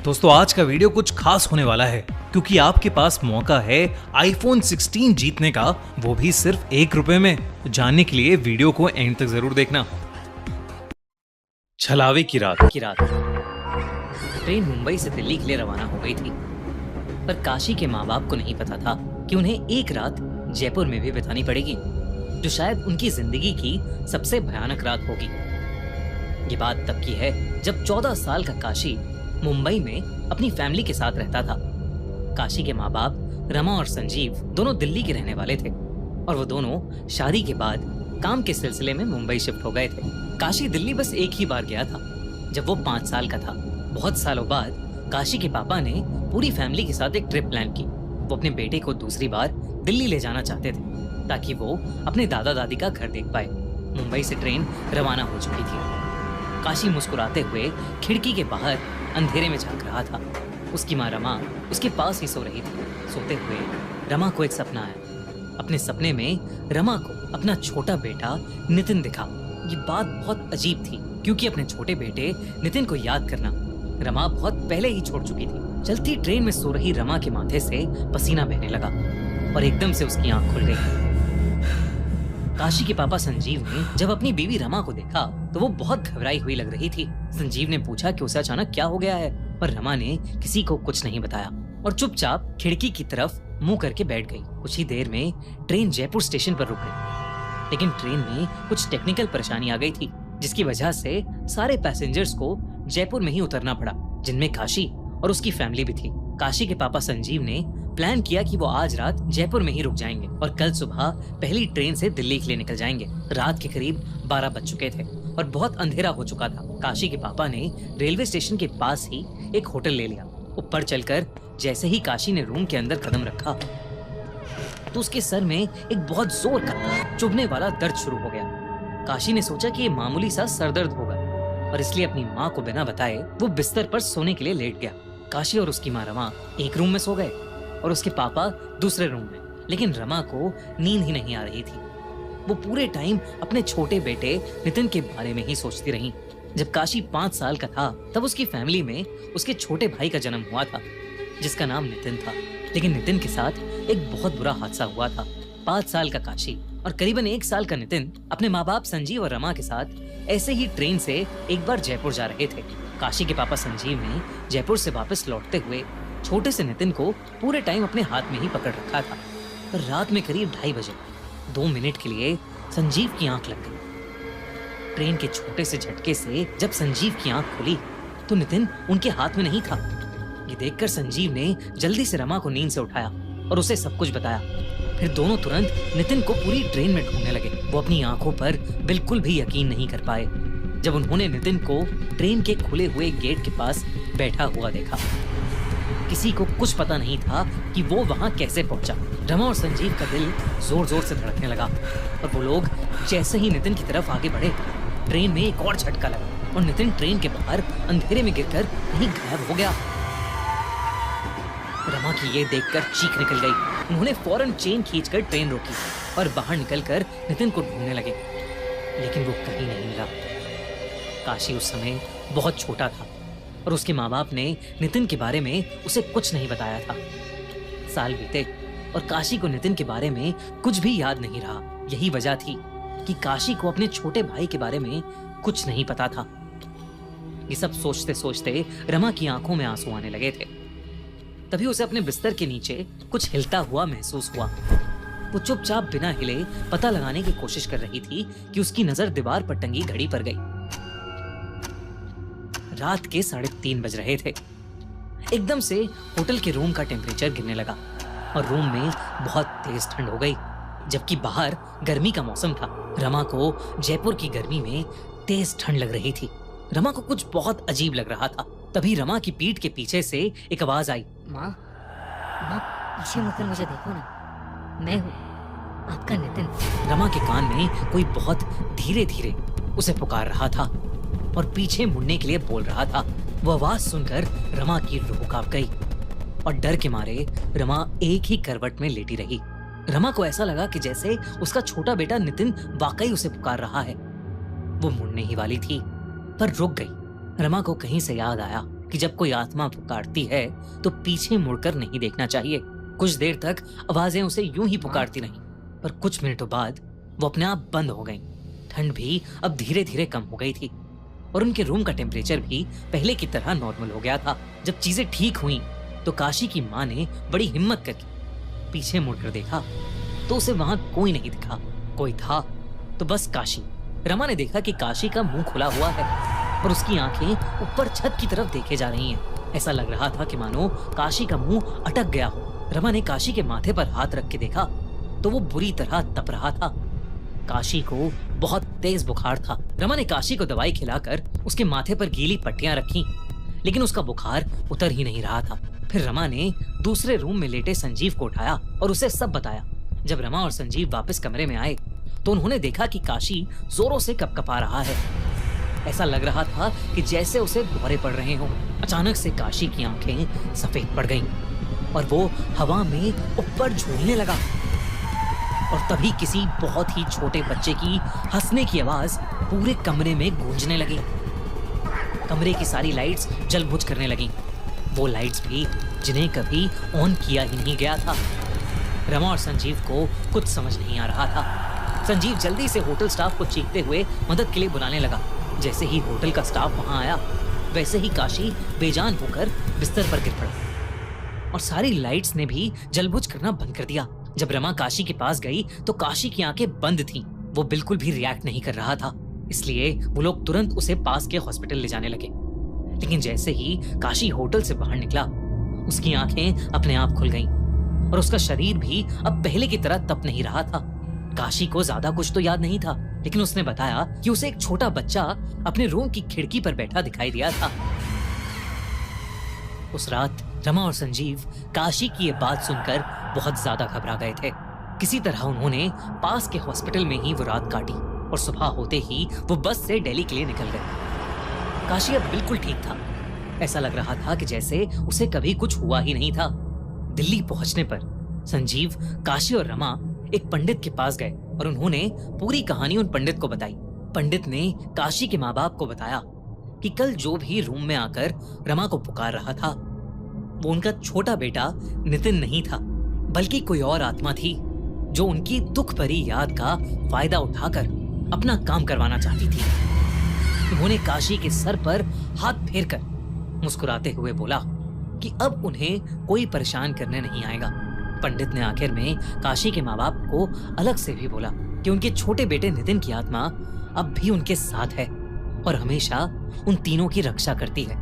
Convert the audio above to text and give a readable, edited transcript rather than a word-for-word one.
दोस्तों आज का वीडियो कुछ खास होने वाला है क्योंकि आपके पास मौका है आईफोन 16 जीतने का, वो भी सिर्फ ₹1 में। जानने के लिए वीडियो को एंड तक जरूर देखना। छलावे की रात ट्रेन मुंबई से दिल्ली के लिए रवाना हो गई थी, पर काशी के माँ बाप को नहीं पता था कि उन्हें एक रात जयपुर में भी बितानी पड़ेगी, जो शायद उनकी जिंदगी की सबसे भयानक रात होगी। ये बात तब की है जब 14 साल का काशी मुंबई में अपनी फैमिली के साथ रहता था। काशी के माँ बाप रमा और संजीव दोनों दिल्ली के रहने वाले थे और वो दोनों शादी के बाद काम के सिलसिले में मुंबई शिफ्ट हो गए थे। काशी दिल्ली बस एक ही बार गया था, जब वो 5 साल का था। बहुत सालों बाद काशी के पापा ने पूरी फैमिली के साथ एक ट्रिप प्लान की। वो अपने बेटे को दूसरी बार दिल्ली ले जाना चाहते थे ताकि वो अपने दादा दादी का घर देख पाए। मुंबई से ट्रेन रवाना हो चुकी थी। काशी मुस्कुराते हुए खिड़की के बाहर अंधेरे में झांक रहा था। उसकी माँ रमा उसके पास ही सो रही थी। सोते हुए रमा को एक सपना आया। अपने सपने में रमा को अपना छोटा बेटा नितिन दिखा। ये बात बहुत अजीब थी क्योंकि अपने छोटे बेटे नितिन को याद करना रमा बहुत पहले ही छोड़ चुकी थी। चलती ट्रेन में सो रही रमा के माथे से पसीना बहने लगा और एकदम से उसकी आंख खुल गई। काशी के पापा संजीव ने जब अपनी बीवी रमा को देखा तो वो बहुत घबराई हुई लग रही थी। संजीव ने पूछा कि उसे अचानक क्या हो गया है, पर रमा ने किसी को कुछ नहीं बताया और चुपचाप खिड़की की तरफ मुंह करके बैठ गई। कुछ ही देर में ट्रेन जयपुर स्टेशन पर रुक गई, लेकिन ट्रेन में कुछ टेक्निकल परेशानी आ गई थी, जिसकी वजह से सारे पैसेंजर्स को जयपुर में ही उतरना पड़ा, जिनमें काशी और उसकी फैमिली भी थी। काशी के पापा संजीव ने प्लान किया कि वो आज रात जयपुर में ही रुक जाएंगे और कल सुबह पहली ट्रेन से दिल्ली के लिए निकल जाएंगे। रात के करीब 12 बज चुके थे और बहुत अंधेरा हो चुका था। काशी के पापा ने रेलवे स्टेशन के पास ही एक होटल ले लिया। ऊपर चलकर जैसे ही काशी ने रूम के अंदर कदम रखा तो उसके सर में एक बहुत जोर का चुभने वाला दर्द शुरू हो गया। काशी ने सोचा कि ये मामूली सा सरदर्द होगा और इसलिए अपनी माँ को बिना बताए वो बिस्तर पर सोने के लिए लेट गया। काशी और उसकी माँ रमा एक रूम में सो गए और उसके पापा दूसरे रूम में, लेकिन रमा को नींद ही नहीं आ रही थी। वो पूरे टाइम अपने छोटे बेटे नितिन के बारे में ही सोचती रही। जब काशी 5 साल का था तब उसकी फैमिली में उसके छोटे भाई का जन्म हुआ था, जिसका नाम नितिन था। लेकिन नितिन के साथ एक बहुत बुरा हादसा हुआ था। 5 साल का काशी और करीबन 1 साल का नितिन अपने माँ बाप संजीव और रमा के साथ ऐसे ही ट्रेन से एक बार जयपुर जा रहे थे। काशी के पापा संजीव ने जयपुर से वापस लौटते हुए छोटे से नितिन को पूरे टाइम अपने हाथ में ही पकड़ रखा था। पर रात में करीब 2:30 बजे 2 मिनट के लिए संजीव की आंख लग गई। ट्रेन के छोटे से झटके से जब संजीव की आंख खुली तो नितिन उनके हाथ में नहीं था। ये देखकर संजीव ने जल्दी से रमा को नींद से उठाया और उसे सब कुछ बताया। फिर दोनों तुरंत नितिन को पूरी ट्रेन में ढूंढने लगे। वो अपनी आंखों पर बिल्कुल भी यकीन नहीं कर पाए जब उन्होंने नितिन को ट्रेन के खुले हुए गेट के पास बैठा हुआ देखा। किसी को कुछ पता नहीं था कि वो वहां कैसे पहुंचा। रमा और संजीव का दिल जोर जोर से धड़कने लगा और वो लोग जैसे ही नितिन की तरफ आगे बढ़े, ट्रेन में एक और झटका लगा और नितिन ट्रेन के बाहर अंधेरे में गिरकर कहीं गायब हो गया। रमा की ये देखकर चीख निकल गई। उन्होंने फौरन चेन खींचकर ट्रेन रोकी और बाहर निकलकर नितिन को ढूंढने लगे, लेकिन वो कहीं नहीं मिला। काशी उस समय बहुत छोटा था और उसके माँ बाप ने नितिन के बारे में उसे कुछ नहीं बताया था। साल बीते और काशी को नितिन के बारे में कुछ भी याद नहीं रहा। यही वजह थी कि काशी को अपने छोटे भाई के बारे में कुछ नहीं पता था। ये सब सोचते सोचते रमा की आंखों में आंसू आने लगे थे। तभी उसे अपने बिस्तर के नीचे कुछ हिलता हुआ महसूस हुआ। वो चुपचाप बिना हिले पता लगाने की कोशिश कर रही थी कि उसकी नजर दीवार पर टंगी घड़ी पर गई। रात के 3:30 बज रहे थे। एकदम से होटल के रूम का टेम्परेचर गिरने लगा और रूम में बहुत तेज ठंड हो गई, जबकि बाहर गर्मी का मौसम था। रमा को जयपुर की गर्मी में तेज ठंड लग रही थी। रमा को कुछ बहुत अजीब लग रहा था। तभी रमा की पीठ के पीछे से एक आवाज आई, माँ पीछे मुड़कर मुझे देखो ना, मैं हूँ आपका नितिन। रमा के कान में कोई बहुत धीरे धीरे उसे पुकार रहा था और पीछे मुड़ने के लिए बोल रहा था। वो आवाज सुनकर रमा की रूह कांप गई और डर के मारे रमा एक ही करवट में लेटी रही। रमा को ऐसा लगा कि जैसे उसका छोटा बेटा नितिन वाकई उसे पुकार रहा है। वो मुड़ने ही वाली थी पर रुक गई। रमा को कहीं से याद आया कि जब कोई आत्मा पुकारती है तो पीछे मुड़कर नहीं देखना चाहिए। कुछ देर तक आवाजें उसे यूं ही पुकारती रहीं, पर कुछ मिनटों बाद वो अपने आप बंद हो गईं। ठंड भी अब धीरे धीरे कम हो गई थी और उनके रूम का टेम्परेचर भी पहले की तरह नॉर्मल हो गया था। जब चीजें ठीक हुई तो काशी की माँ ने बड़ी हिम्मत करके पीछे मुड़कर देखा तो उसे वहां कोई नहीं दिखा। कोई था तो बस काशी। रमा ने देखा कि काशी का मुंह खुला हुआ है और उसकी आंखें ऊपर छत की तरफ देखे जा रही हैं। ऐसा लग रहा था कि मानो काशी का मुंह अटक गया हो। रमा ने काशी के माथे पर हाथ रख के देखा तो वो बुरी तरह तप रहा था। काशी को बहुत तेज बुखार था। रमा ने काशी को दवाई खिलाकर उसके माथे पर गीली पट्टियां रखी, लेकिन उसका बुखार उतर ही नहीं रहा था। फिर रमा ने दूसरे रूम में लेटे संजीव को उठाया और उसे सब बताया। जब रमा और संजीव वापस कमरे में आए तो उन्होंने देखा कि काशी जोरों से कपकपा रहा है। ऐसा लग रहा था कि जैसे उसे दौरे पड़ रहे हों। अचानक से काशी की आंखें सफेद पड़ गईं और वो हवा में ऊपर झूलने लगा। और तभी किसी बहुत ही छोटे बच्चे की हंसने की आवाज पूरे कमरे में गूंजने लगी। कमरे की सारी लाइट्स जल-बुझ करने लगीं। वो लाइट्स भी जिन्हें कभी ऑन किया ही नहीं गया था। रमा और संजीव को कुछ समझ नहीं आ रहा था। संजीव जल्दी से होटल स्टाफ को चीखते हुए मदद के लिए बुलाने लगा। जैसे ही होटल का स्टाफ वहां आया, वैसे ही काशी बेजान होकर बिस्तर पर गिर पड़ा और सारी लाइट्स ने भी जलबुझ करना बंद कर दिया। जब रमा काशी के पास गई तो काशी की आंखें बंद थीं। वो बिल्कुल भी रिएक्ट नहीं कर रहा था, इसलिए वो लोग तुरंत उसे पास के हॉस्पिटल ले जाने लगे। लेकिन जैसे ही काशी होटल से बाहर निकला, उसकी आंखें अपने आप खुल गईं और उसका शरीर भी अब पहले की तरह तप नहीं रहा था। काशी को ज्यादा कुछ तो याद नहीं था, लेकिन उसने बताया कि उसे एक छोटा बच्चा अपने रूम की खिड़की पर बैठा दिखाई दिया था। उस रात रमा और संजीव काशी की ये बात सुनकर बहुत ज्यादा घबरा गए थे। किसी तरह उन्होंने पास के हॉस्पिटल में ही वो रात काटी और सुबह होते ही वो बस से दिल्ली के लिए निकल गए। काशी अब बिल्कुल ठीक था। ऐसा लग रहा था कि जैसे उसे कभी कुछ हुआ ही नहीं था। दिल्ली पहुंचने पर संजीव, काशी और रमा एक पंडित के पास गए और उन्होंने पूरी कहानी उन पंडित को बताई। पंडित ने काशी के माँ बाप को बताया कि कल जो भी रूम में आकर रमा को पुकार रहा था, वो उनका छोटा बेटा नितिन नहीं था, बल्कि कोई और आत्मा थी जो उनकी दुख भरी याद का फायदा उठाकर अपना काम करवाना चाहती थी। उन्होंने काशी के सर पर हाथ फेरकर मुस्कुराते हुए बोला कि अब उन्हें कोई परेशान करने नहीं आएगा। पंडित ने आखिर में काशी के माँ बाप को अलग से भी बोला कि उनके छोटे बेटे नितिन की आत्मा अब भी उनके साथ है और हमेशा उन तीनों की रक्षा करती है।